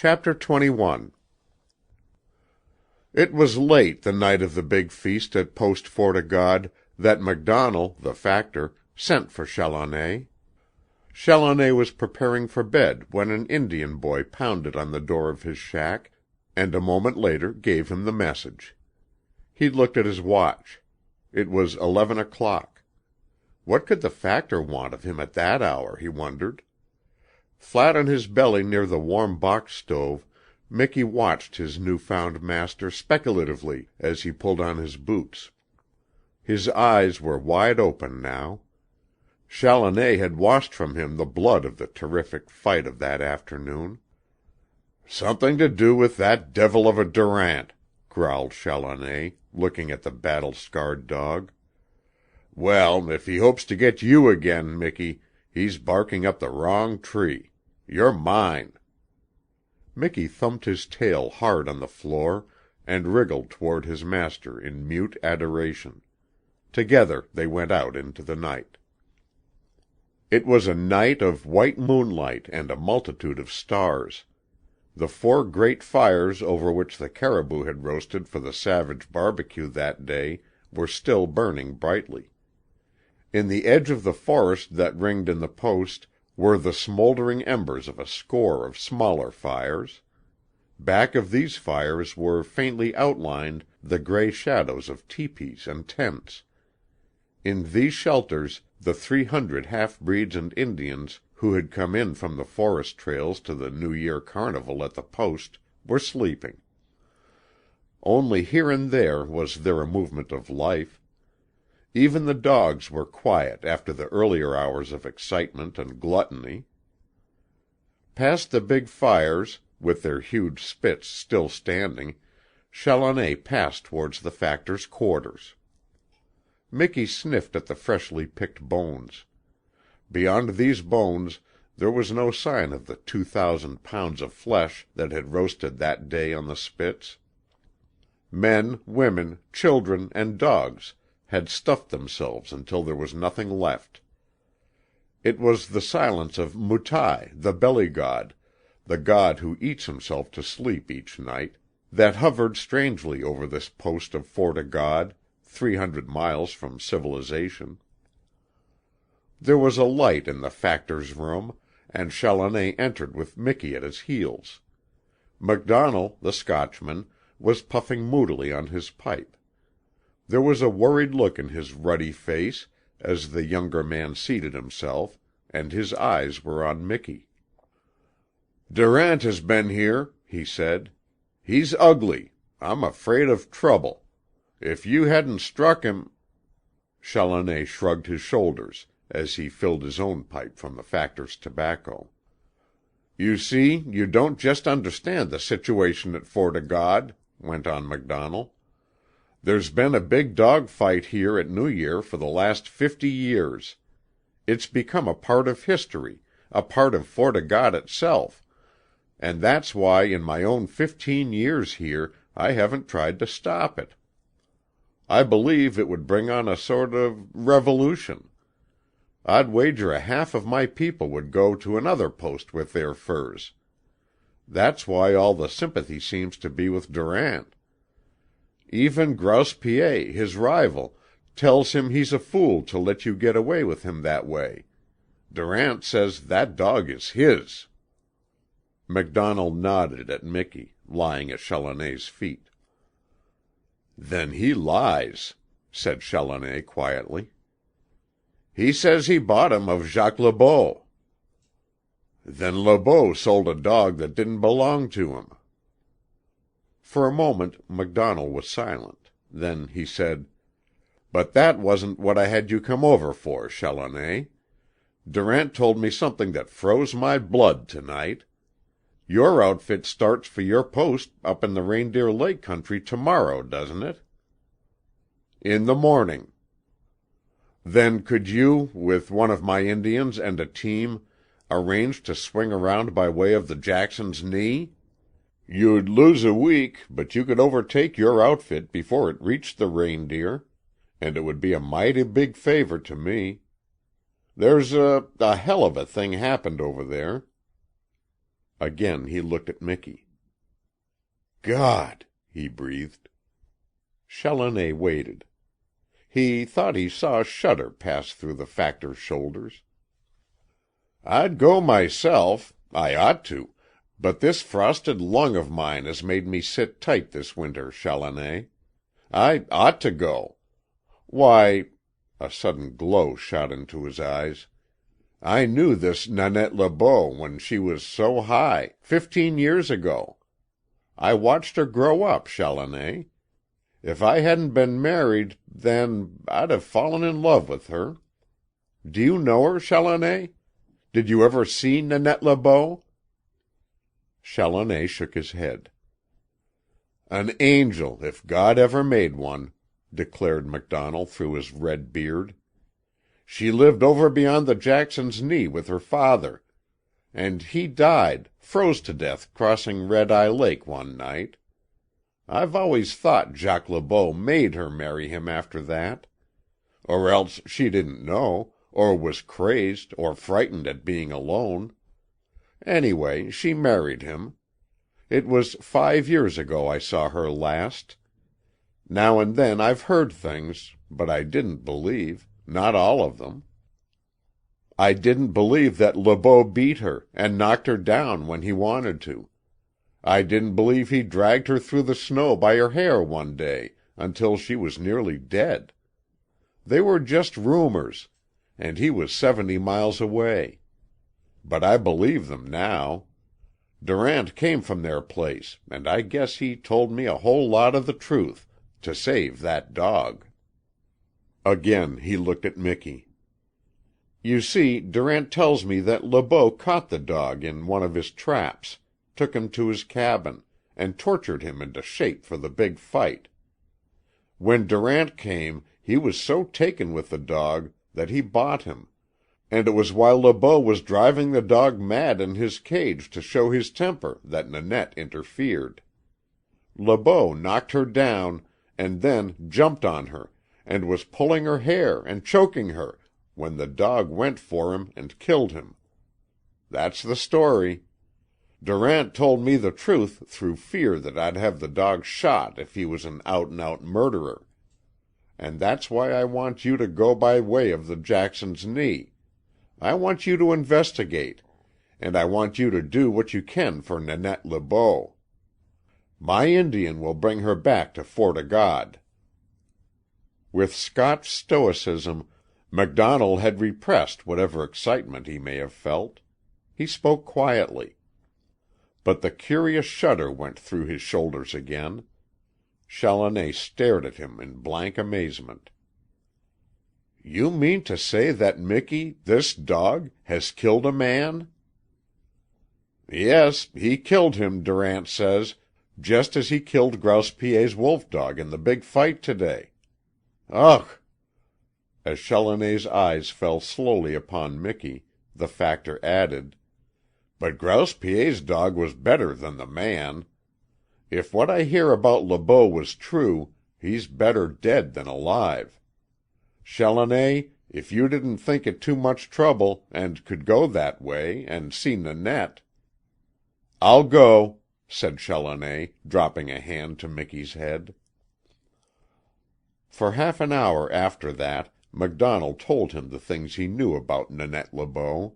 Chapter 21. It was late the night of the big feast at Post Fort O' God that MacDonald, the factor, sent for Challoner. Challoner was preparing for bed when an Indian boy pounded on the door of his shack, and a moment later gave him the message. He looked at his watch. It was 11 o'clock. What could the factor want of him at that hour, he wondered. Flat on his belly near the warm box stove, Micky watched his new-found master speculatively as he pulled on his boots. His eyes were wide open now. Challoner had washed from him the blood of the terrific fight of that afternoon. "Something to do with that devil of a Durant," growled Challoner, looking at the battle-scarred dog. "Well, if he hopes to get you again, Micky, he's barking up the wrong tree. You're mine." Micky thumped his tail hard on the floor and wriggled toward his master in mute adoration. Together they went out into the night. It was a night of white moonlight and a multitude of stars. The 4 great fires over which the caribou had roasted for the savage barbecue that day were still burning brightly. In the edge of the forest that ringed in the post were the smoldering embers of a score of smaller fires. Back of these fires were faintly outlined the gray shadows of teepees and tents. In these shelters the 300 half-breeds and Indians who had come in from the forest trails to the New Year carnival at the post were sleeping. Only here and there was there a movement of life. Even the dogs were quiet after the earlier hours of excitement and gluttony. Past the big fires, with their huge spits still standing, Challoner passed towards the factor's quarters. Micky sniffed at the freshly picked bones. Beyond these bones there was no sign of the 2,000 pounds of flesh that had roasted that day on the spits. Men, women, children, and dogs had stuffed themselves until there was nothing left. It was the silence of Mutai, the belly god, the god who eats himself to sleep each night, that hovered strangely over this post of Fort O' God, 300 miles from civilization. There was a light in the factor's room, and Challoner entered with Micky at his heels. MacDonald, the Scotchman, was puffing moodily on his pipe. There was a worried look in his ruddy face as the younger man seated himself, and his eyes were on Micky. "Durant has been here," he said. "He's ugly. I'm afraid of trouble. If you hadn't struck him—" Challoner shrugged his shoulders as he filled his own pipe from the factor's tobacco. "You see, you don't just understand the situation at Fort O' God," went on MacDonald. "There's been a big dog fight here at New Year for the last 50 years. It's become a part of history, a part of Fort O' God itself, and that's why in my own 15 years here I haven't tried to stop it. I believe it would bring on a sort of revolution. I'd wager a half of my people would go to another post with their furs. That's why all the sympathy seems to be with Durant. Even Grouse Piet, his rival, tells him he's a fool to let you get away with him that way. Durant says that dog is his." MacDonald nodded at Micky, lying at Challoner's feet. "Then he lies," said Challoner quietly. "He says he bought him of Jacques Le Beau." "Then Le Beau sold a dog that didn't belong to him." For a moment MacDonald was silent. Then he said, "But that wasn't what I had you come over for, Challoner. Durant told me something that froze my blood to-night. Your outfit starts for your post up in the Reindeer Lake country to-morrow, doesn't it?" "In the morning." "Then could you, with one of my Indians and a team, arrange to swing around by way of the Jackson's Knee? You'd lose a week, but you could overtake your outfit before it reached the Reindeer, and it would be a mighty big favor to me. There's a hell of a thing happened over there." Again he looked at Micky. "God!" he breathed. Challoner waited. He thought he saw a shudder pass through the Factor's shoulders. "I'd go myself. I ought to. But this frosted lung of mine has made me sit tight this winter, Challoner. I ought to go. Why," a sudden glow shot into his eyes, "I knew this Nanette Le Beau when she was so high, 15 years ago. I watched her grow up, Challoner. If I hadn't been married, then I'd have fallen in love with her. Do you know her, Challoner? Did you ever see Nanette Le Beau?" Challoner shook his head. "An angel, if God ever made one," declared MacDonnell through his red beard. "She lived over beyond the Jackson's Knee with her father, and he died, froze to death crossing Red Eye Lake one night. I've always thought Jacques Le Beau made her marry him after that. Or else she didn't know, or was crazed or frightened at being alone. Anyway, she married him. It was 5 years ago I saw her last. Now and then I've heard things, but I didn't believe, not all of them. I didn't believe that Le Beau beat her and knocked her down when he wanted to. I didn't believe he dragged her through the snow by her hair one day until she was nearly dead. They were just rumors, and he was 70 miles away. But I believe them now. Durant came from their place, and I guess he told me a whole lot of the truth, to save that dog." Again he looked at Micky. "You see, Durant tells me that Le Beau caught the dog in one of his traps, took him to his cabin, and tortured him into shape for the big fight. When Durant came, he was so taken with the dog that he bought him, and it was while Le Beau was driving the dog mad in his cage to show his temper that Nanette interfered. Le Beau knocked her down, and then jumped on her, and was pulling her hair and choking her, when the dog went for him and killed him. That's the story. Durant told me the truth through fear that I'd have the dog shot if he was an out-and-out murderer. And that's why I want you to go by way of the Jackson's Knee. I want you to investigate, and I want you to do what you can for Nanette Le Beau. My Indian will bring her back to Fort O' God." With Scotch stoicism, MacDonnell had repressed whatever excitement he may have felt. He spoke quietly. But the curious shudder went through his shoulders again. Challoner stared at him in blank amazement. "You mean to say that Micky, this dog, has killed a man?" "Yes, he killed him, Durant says, just as he killed Grouse Piet's wolf dog in the big fight today. Ugh!" As Challoner's eyes fell slowly upon Micky, the Factor added, "But Grouse Piet's dog was better than the man. If what I hear about Le Beau was true, he's better dead than alive. Challoner, if you didn't think it too much trouble, and could go that way, and see Nanette—" "I'll go," said Challoner, dropping a hand to Micky's head. For half an hour after that, MacDonnell told him the things he knew about Nanette Le Beau.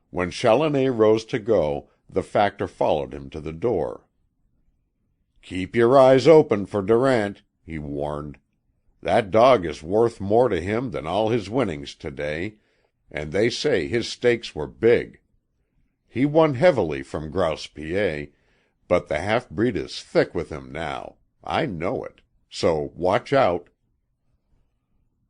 When Challoner rose to go, the Factor followed him to the door. "Keep your eyes open for Durant," he warned. "That dog is worth more to him than all his winnings today, and they say his stakes were big. He won heavily from Grouse Piet, but the half-breed is thick with him now. I know it. So watch out."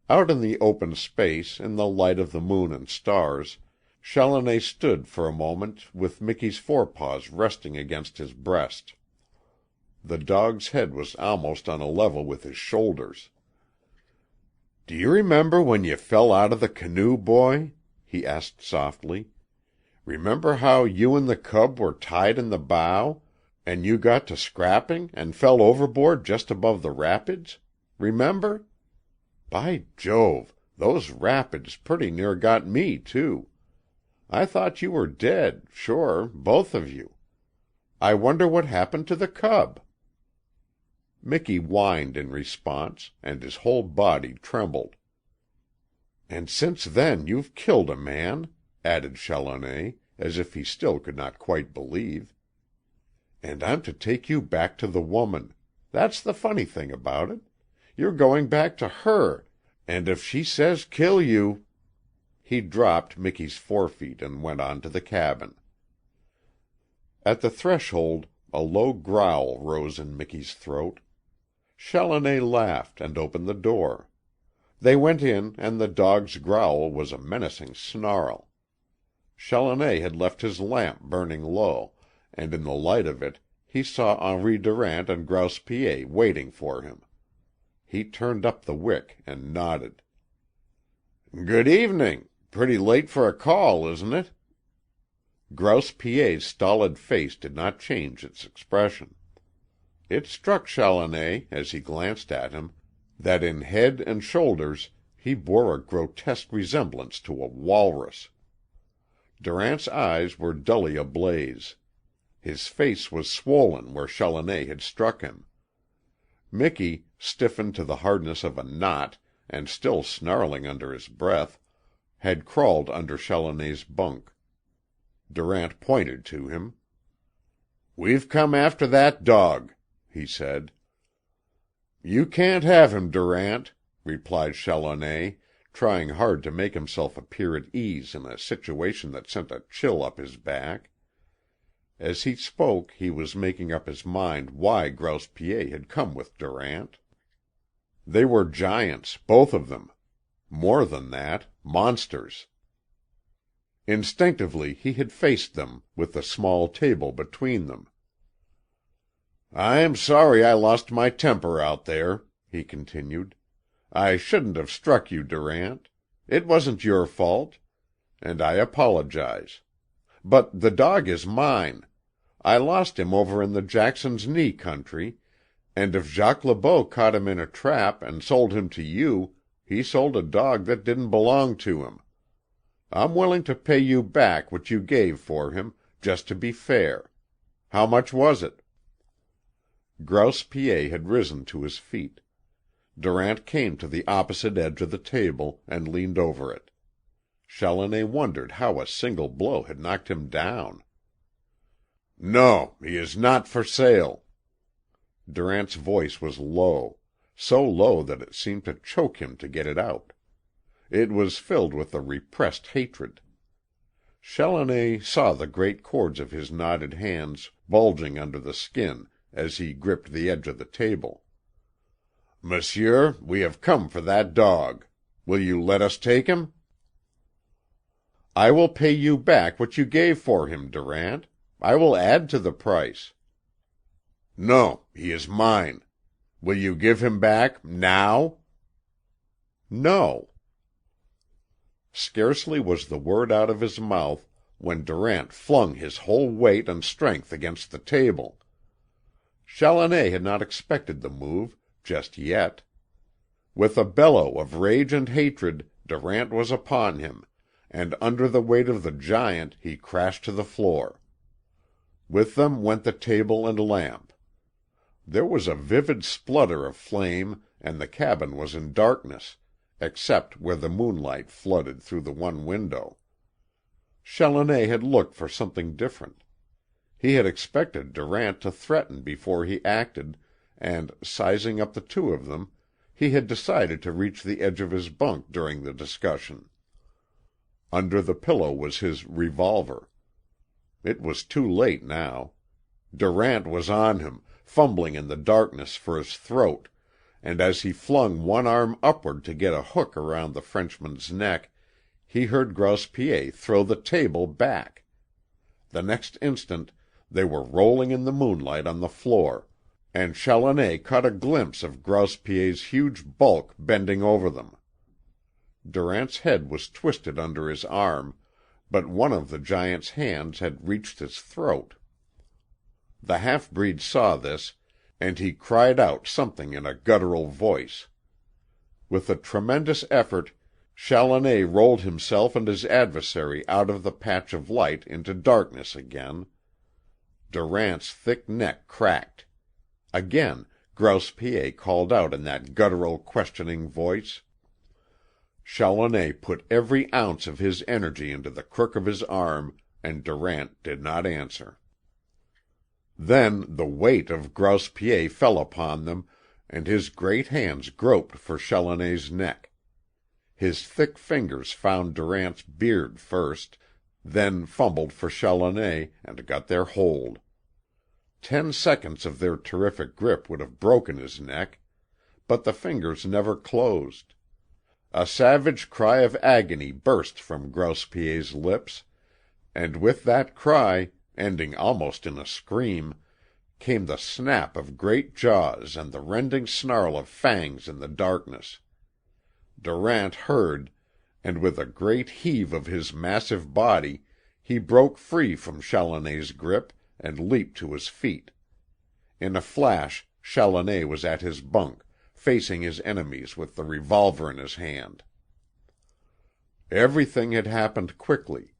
Out in the open space, in the light of the moon and stars, Challoner stood for a moment with Micky's forepaws resting against his breast. The dog's head was almost on a level with his shoulders. "Do you remember when you fell out of the canoe, boy?" he asked softly. "Remember how you and the cub were tied in the bow, and you got to scrapping and fell overboard just above the rapids? Remember? By Jove, those rapids pretty near got me, too. I thought you were dead, sure, both of you. I wonder what happened to the cub?" Miki whined in response, and his whole body trembled. "And since then you've killed a man," added Challoner, as if he still could not quite believe. "And I'm to take you back to the woman. That's the funny thing about it. You're going back to her, and if she says kill you—" He dropped Miki's forefeet and went on to the cabin. At the threshold a low growl rose in Miki's throat. Challoner laughed and opened the door. They went in, and the dog's growl was a menacing snarl. Challoner had left his lamp burning low, and in the light of it he saw Henri Durant and Grouse Piet waiting for him. He turned up the wick and nodded. "Good evening. Pretty late for a call, isn't it?" Grouse Piet's stolid face did not change its expression. It struck Challoner, as he glanced at him, that in head and shoulders he bore a grotesque resemblance to a walrus. Durant's eyes were dully ablaze. His face was swollen where Challoner had struck him. Miki, stiffened to the hardness of a knot, and still snarling under his breath, had crawled under Challoner's bunk. Durant pointed to him. "We've come after that dog," he said. "You can't have him, Durant," replied Challoner, trying hard to make himself appear at ease in a situation that sent a chill up his back. As he spoke he was making up his mind why Grouse Piet had come with Durant. They were giants, both of them. More than that, monsters. Instinctively he had faced them, with the small table between them. "I'm sorry I lost my temper out there," he continued. "I shouldn't have struck you, Durant. It wasn't your fault. And I apologize. But the dog is mine. I lost him over in the Jackson's Knee country, and if Jacques Le Beau caught him in a trap and sold him to you, he sold a dog that didn't belong to him. I'm willing to pay you back what you gave for him, just to be fair. How much was it?" Grouse Piet had risen to his feet. Durant came to the opposite edge of the table and leaned over it. Challoner wondered how a single blow had knocked him down. "No, he is not for sale." Durant's voice was low, so low that it seemed to choke him to get it out. It was filled with a repressed hatred. Challoner saw the great cords of his knotted hands bulging under the skin as he gripped the edge of the table. "Monsieur, we have come for that dog. Will you let us take him?" "I will pay you back what you gave for him, Durant. I will add to the price." "No, he is mine. Will you give him back now?" "No." Scarcely was the word out of his mouth when Durant flung his whole weight and strength against the table. Challoner had not expected the move, just yet. With a bellow of rage and hatred Durant was upon him, and under the weight of the giant he crashed to the floor. With them went the table and lamp. There was a vivid splutter of flame and the cabin was in darkness, except where the moonlight flooded through the one window. Challoner had looked for something different. He had expected Durant to threaten before he acted, and, sizing up the two of them, he had decided to reach the edge of his bunk during the discussion. Under the pillow was his revolver. It was too late now. Durant was on him, fumbling in the darkness for his throat, and as he flung one arm upward to get a hook around the Frenchman's neck, he heard Grouse Piet throw the table back. The next instant they were rolling in the moonlight on the floor, and Challoner caught a glimpse of Grouse Piet's huge bulk bending over them. Durant's head was twisted under his arm, but one of the giant's hands had reached his throat. The half-breed saw this, and he cried out something in a guttural voice. With a tremendous effort Challoner rolled himself and his adversary out of the patch of light into darkness again. Durant's thick neck cracked. Again Grouse Piet called out in that guttural, questioning voice. Challoner put every ounce of his energy into the crook of his arm, and Durant did not answer. Then the weight of Grouse Piet fell upon them, and his great hands groped for Challoner's neck. His thick fingers found Durant's beard first, then fumbled for Challoner and got their hold. 10 seconds of their terrific grip would have broken his neck, but the fingers never closed. A savage cry of agony burst from Grouse Piet's lips, and with that cry, ending almost in a scream, came the snap of great jaws and the rending snarl of fangs in the darkness. Durant heard, and with a great heave of his massive body he broke free from Challoner's grip and leaped to his feet. In a flash Challoner was at his bunk, facing his enemies with the revolver in his hand. Everything had happened quickly.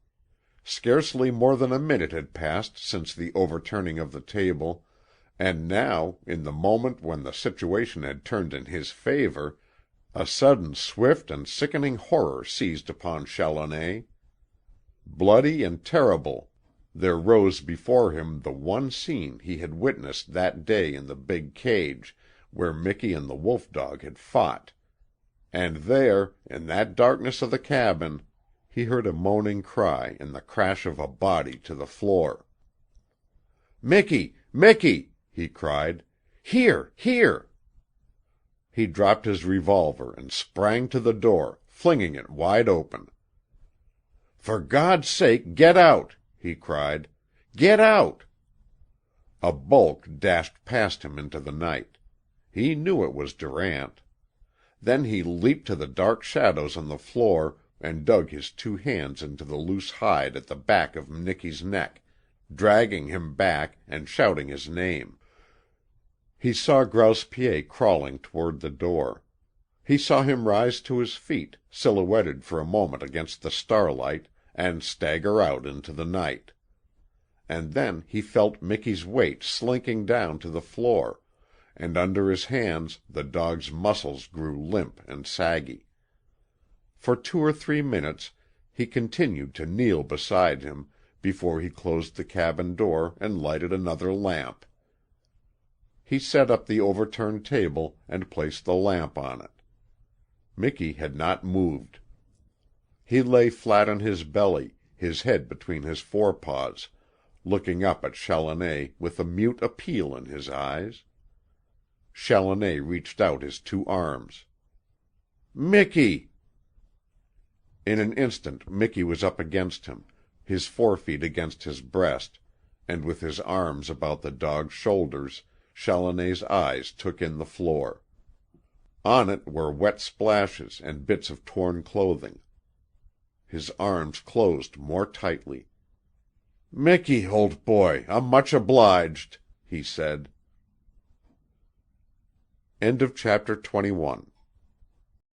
Scarcely more than a minute had passed since the overturning of the table, and now, in the moment when the situation had turned in his favor, a sudden swift and sickening horror seized upon Challoner. Bloody and terrible, there rose before him the one scene he had witnessed that day in the big cage where Miki and the wolf dog had fought. And there, in that darkness of the cabin, he heard a moaning cry and the crash of a body to the floor. "Miki! Miki!" he cried. "Here! Here!" He dropped his revolver and sprang to the door, flinging it wide open. "For God's sake, get out!" he cried. "Get out!" A bulk dashed past him into the night. He knew it was Durant. Then he leaped to the dark shadows on the floor and dug his 2 hands into the loose hide at the back of Miki's neck, dragging him back and shouting his name. He saw Grouse Piet crawling toward the door. He saw him rise to his feet, silhouetted for a moment against the starlight, and stagger out into the night. And then he felt Miki's weight slinking down to the floor, and under his hands the dog's muscles grew limp and saggy. For 2 or 3 minutes he continued to kneel beside him before he closed the cabin door and lighted another lamp. He set up the overturned table and placed the lamp on it. Miki had not moved. He lay flat on his belly, his head between his forepaws, looking up at Challoner with a mute appeal in his eyes. Challoner reached out his 2 arms. "Miki!" In an instant Miki was up against him, his forefeet against his breast, and with his arms about the dog's shoulders Challoner's eyes took in the floor. On it were wet splashes and bits of torn clothing. His arms closed more tightly. "Miki, old boy, I'm much obliged," he said. End of chapter 21.